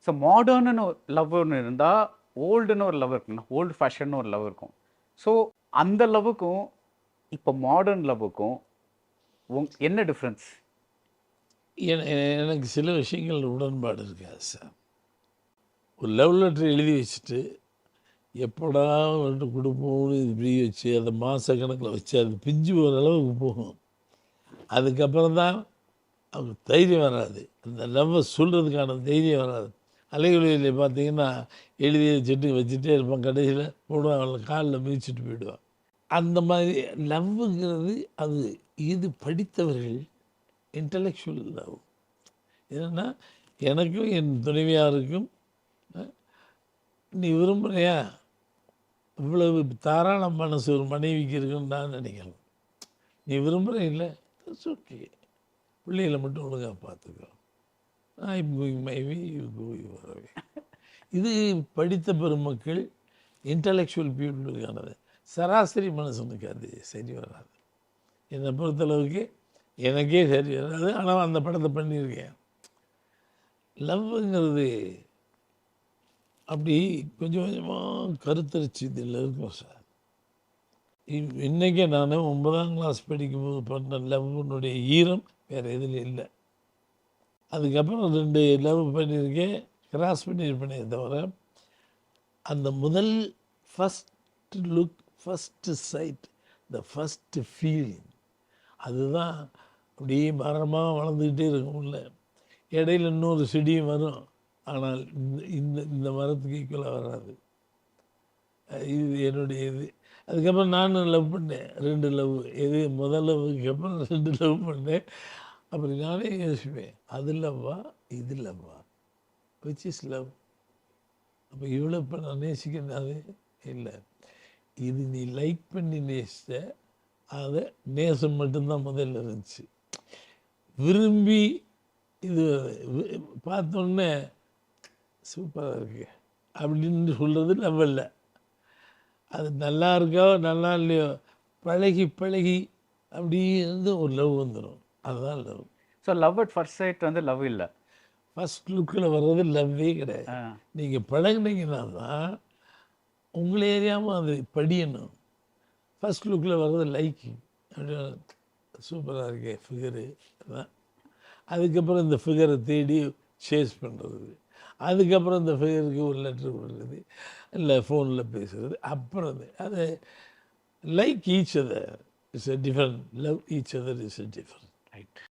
So மாடர்ன்னு love ஒன்று இருந்தால் ஓல்டுன்னு ஒரு லவ் இருக்குண்ணா, ஓல்டு ஃபேஷன்னு ஒரு லவ் இருக்கும். ஸோ அந்த லவ்வுக்கும் இப்போ மாடர்ன் லவ்வுக்கும் என்ன டிஃப்ரென்ஸ்? எனக்கு சில விஷயங்கள் உடன்பாடு இருக்காது சார். ஒரு லவ் லெட்டர் எழுதி வச்சுட்டு எப்படா வந்துட்டு கொடுப்போம்னு இப்படி வச்சு அதை மாதக்கணக்கில் வச்சு அது பிஞ்சு போகிற அளவுக்கு போகும். அதுக்கப்புறம் தான் அவங்க தைரியம் வராது, அந்த லவ்வை சொல்கிறதுக்கான தைரியம் வராது. அலைகுலியில் பார்த்தீங்கன்னா எழுதி வச்சுட்டு வச்சுட்டே இருப்பான், கடைசியில் போடுவான், அவளை காலில் மிதிச்சுட்டு போயிடுவான். அந்த மாதிரி லவ்வுங்கிறது அது இது படித்தவர்கள் இன்டலெக்சுவல் லவ். என்னென்னா எனக்கும் என் துணைவியாருக்கும் நீ விரும்புகிறியா, இவ்வளவு தாராள மனசு ஒரு மனைவிக்கு இருக்குன்னு நான் நினைக்கிறேன். நீ விரும்புகிற இல்லை, இட்ஸ் ஓகே, பிள்ளைகளை மட்டும் ஒழுங்காக பார்த்துக்கோ, I'm going my way, you go your way. இது படித்த பெருமக்கள் இன்டலெக்சுவல் பீப்புளுக்கானது. சராசரி மனுஷனுக்கு அது சரி வராது. என்னை பொறுத்தளவுக்கு எனக்கே சரி வராது. ஆனால் அந்த படத்தை பண்ணியிருக்கேன். லவ்ங்கிறது அப்படி கொஞ்சம் கொஞ்சமாக கருத்தரிச்சு இதில் இருக்கும் சார். இன்றைக்கே நான் 9ஆம் கிளாஸ் படிக்கும்போது பண்ண லவ்னுடைய ஈரம் வேறு எதில் இல்லை. அதுக்கப்புறம் 2 லவ் பண்ணியிருக்கேன், கிராஸ் பண்ணியிருப்பேனே தவிர அந்த முதல் first look, first sight, the first feeling, அதுதான் அப்படியே மரமாக வளர்ந்துக்கிட்டே இருக்கும். உள்ள இடையில இன்னொரு செடியும் வரும், ஆனால் இந்த இந்த மரத்துக்கு ஈக்குவலாக வராது. இது என்னுடைய இது. அதுக்கப்புறம் நானும் லவ் பண்ணேன், 2 லவ். இது முதல் லவ்வுக்கு அப்புறம் 2 லவ் பண்ணேன். அப்படி நானே யோசிப்பேன், அது லவ்வா இது லவ்வா, விச் இஸ் லவ்? அப்போ இவ்வளோ இப்போ நான் நேசிக்கிறது அது இல்லை. இது நீ லைக் பண்ணி நேசித்த அதை நேசம் மட்டும்தான் முதல்ல இருந்துச்சு. விரும்பி இது பார்த்தோன்னே சூப்பராக இருக்கு அப்படின்னு சொல்கிறது லவ் இல்லை. அது நல்லா இருக்கோ நல்லா இல்லையோ பழகி பழகி அப்படி இருந்து ஒரு லவ் வந்துடும், அதுதான் love. So love at first sight வந்து லவ் இல்லை, ஃபஸ்ட் லுக்கில் வர்றது லவ்வே கிடையாது. நீங்கள் பழகினீங்கன்னா தான் உங்களை ஏரியாமல் அது படியணும். ஃபஸ்ட் லுக்கில் வர்றது லைக்கிங், அப்படி சூப்பராக இருக்கே ஃபிகரு தான். அதுக்கப்புறம் இந்த ஃபிகரை தேடி சேஸ் பண்ணுறது, அதுக்கப்புறம் இந்த ஃபிகருக்கு ஒரு லெட்ரு பண்ணுறது, இல்லை ஃபோனில் பேசுகிறது. அப்புறம் அது like each other is a different, love each other is a different. Right.